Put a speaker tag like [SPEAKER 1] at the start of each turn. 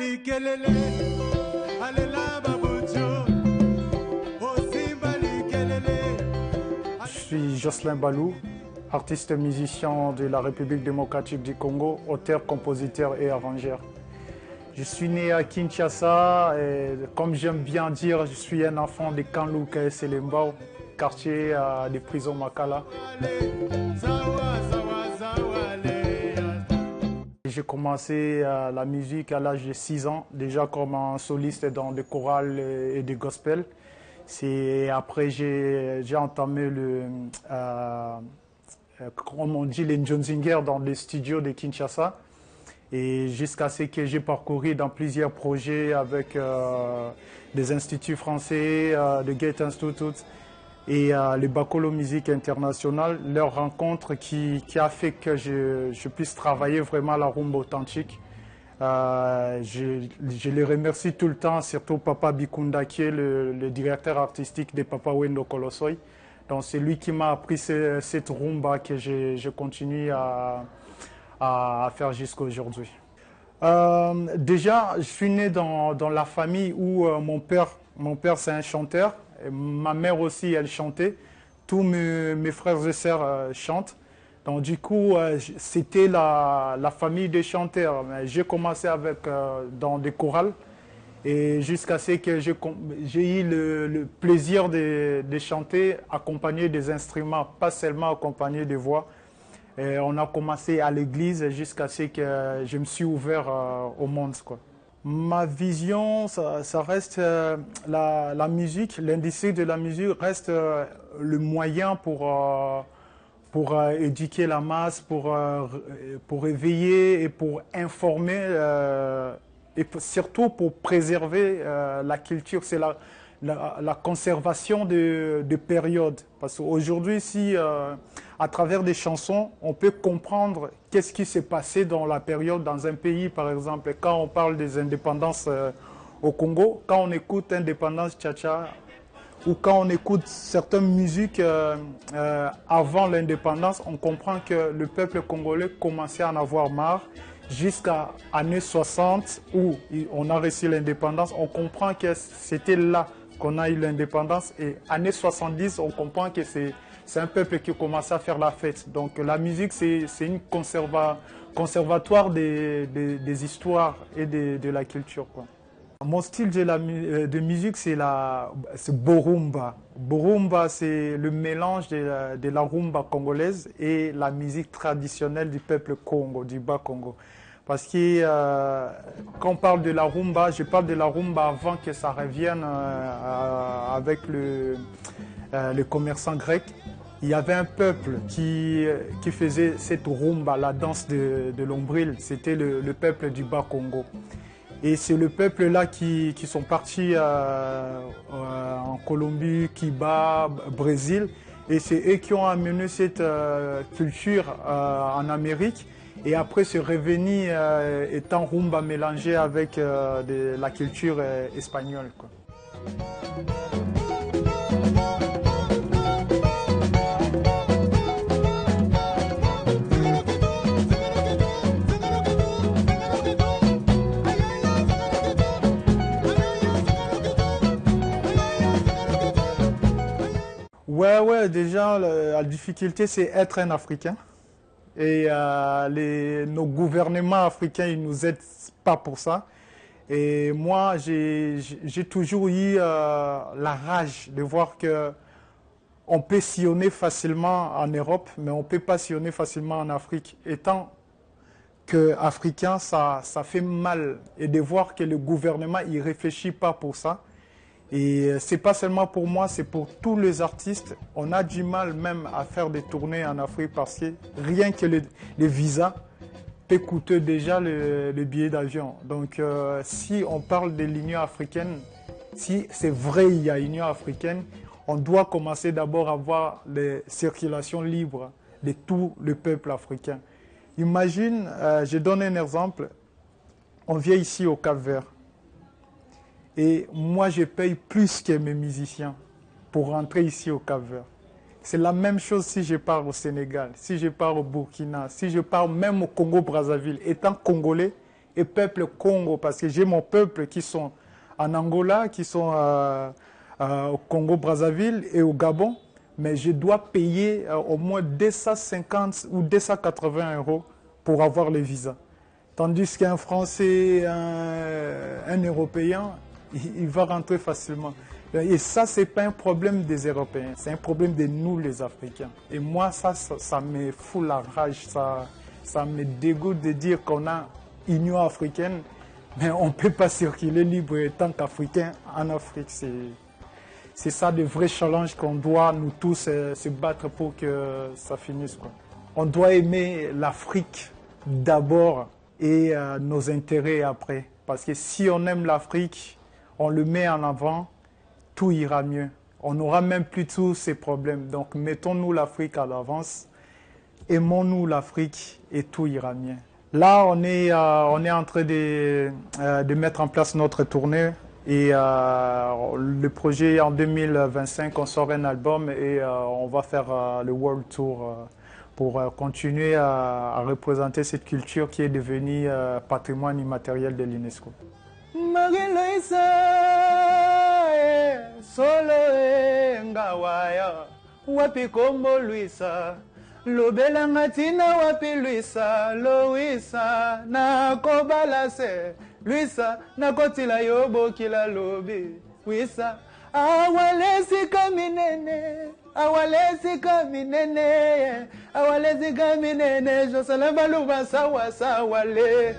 [SPEAKER 1] Je suis Jocelyn Balou, artiste musicien de la République démocratique du Congo, auteur, compositeur et arrangeur. Je suis né à Kinshasa et comme j'aime bien dire, je suis un enfant de Kanlouka et Selembao, quartier des prisons Makala. J'ai commencé la musique à l'âge de 6 ans, déjà comme un soliste dans des chorales et des gospels. Après j'ai entamé comme on dit, les Njonzinger dans les studios de Kinshasa. Et jusqu'à ce que j'ai parcouru dans plusieurs projets avec des instituts français, le Goethe Institute et le Bakolo Musique International, leur rencontre qui a fait que je puisse travailler vraiment la rumba authentique. Je les remercie tout le temps, surtout Papa Bikunda qui est le directeur artistique de Papa Wendo Kolosoi. Donc c'est lui qui m'a appris cette rumba que je continue à faire jusqu'à aujourd'hui. Déjà, je suis né dans la famille où mon père c'est un chanteur, et ma mère aussi elle chantait, tous mes frères et sœurs chantent. Donc du coup, c'était la famille des chanteurs. J'ai commencé dans des chorales et jusqu'à ce que j'ai eu le plaisir de chanter accompagné des instruments, pas seulement accompagné des voix. Et on a commencé à l'église jusqu'à ce que je me suis ouvert au monde, quoi. Ma vision, ça reste la musique, l'industrie de la musique reste le moyen pour éduquer la masse, pour éveiller et pour informer et surtout pour préserver la culture. C'est la conservation de périodes. Parce qu'aujourd'hui, si à travers des chansons, on peut comprendre qu'est-ce qui s'est passé dans la période dans un pays, par exemple. Quand on parle des indépendances au Congo, quand on écoute Indépendance Tcha-Tcha, ou quand on écoute certaines musiques avant l'indépendance, on comprend que le peuple congolais commençait à en avoir marre. Jusqu'à années 60 où on a reçu l'indépendance, on comprend que c'était là qu'on a eu l'indépendance. Et années 70, on comprend que c'est un peuple qui commence à faire la fête. Donc la musique, c'est une conservatoire des histoires et de la culture, quoi. Mon style de musique, c'est Borumba. Borumba, c'est le mélange de la rumba congolaise et la musique traditionnelle du peuple Congo, du Bas-Congo. Parce que quand on parle de la rumba, je parle de la rumba avant que ça revienne avec le commerçant grec. Il y avait un peuple qui faisait cette rumba, la danse de l'ombril. C'était le peuple du Bas-Congo. Et c'est le peuple-là qui sont partis en Colombie, Cuba, Brésil. Et c'est eux qui ont amené cette culture en Amérique. Et après, c'est revenu étant rumba mélangé avec la culture espagnole, quoi. Ouais, déjà, la difficulté, c'est être un Africain. Et nos gouvernements africains, ils ne nous aident pas pour ça. Et moi, j'ai toujours eu la rage de voir qu'on peut sillonner facilement en Europe, mais on ne peut pas sillonner facilement en Afrique. Étant qu'Africain, ça fait mal. Et de voir que le gouvernement ne réfléchit pas pour ça. Et ce n'est pas seulement pour moi, c'est pour tous les artistes. On a du mal même à faire des tournées en Afrique parce que rien que les visas peut coûter déjà le billet d'avion. Donc si on parle de l'Union africaine, si c'est vrai il y a l'Union africaine, on doit commencer d'abord à avoir les circulations libres de tout le peuple africain. Imagine, je donne un exemple, on vient ici au Cap-Vert. Et moi, je paye plus que mes musiciens pour rentrer ici au Cap-Vert. C'est la même chose si je pars au Sénégal, si je pars au Burkina, si je pars même au Congo-Brazzaville. Étant congolais, et peuple Congo, parce que j'ai mon peuple qui sont en Angola, qui sont au Congo-Brazzaville et au Gabon, mais je dois payer au moins 250 ou 280 € pour avoir le visa. Tandis qu'un Français, un Européen, il va rentrer facilement. Et ça, ce n'est pas un problème des Européens, c'est un problème de nous les Africains. Et moi, ça me fout la rage, ça me dégoûte de dire qu'on a Union africaine, mais on ne peut pas circuler libre tant qu'Africain en Afrique. C'est ça le vrai challenge qu'on doit nous tous se battre pour que ça finisse, quoi. On doit aimer l'Afrique d'abord et nos intérêts après. Parce que si on aime l'Afrique, on le met en avant, tout ira mieux. On n'aura même plus tous ces problèmes. Donc mettons-nous l'Afrique à l'avance, aimons-nous l'Afrique et tout ira mieux. Là, on est en train de mettre en place notre tournée. Et le projet en 2025, on sort un album et on va faire le World Tour pour continuer à représenter cette culture qui est devenue patrimoine immatériel de l'UNESCO. Lobelanga tina wapi Luisa, Loisa, na kobalase, Luisa, na kotila yobo kila lobi, Luisa, awalezi kaminene, awalezi kaminene, awalezi kaminene, Josalamba luba sawa sawa le.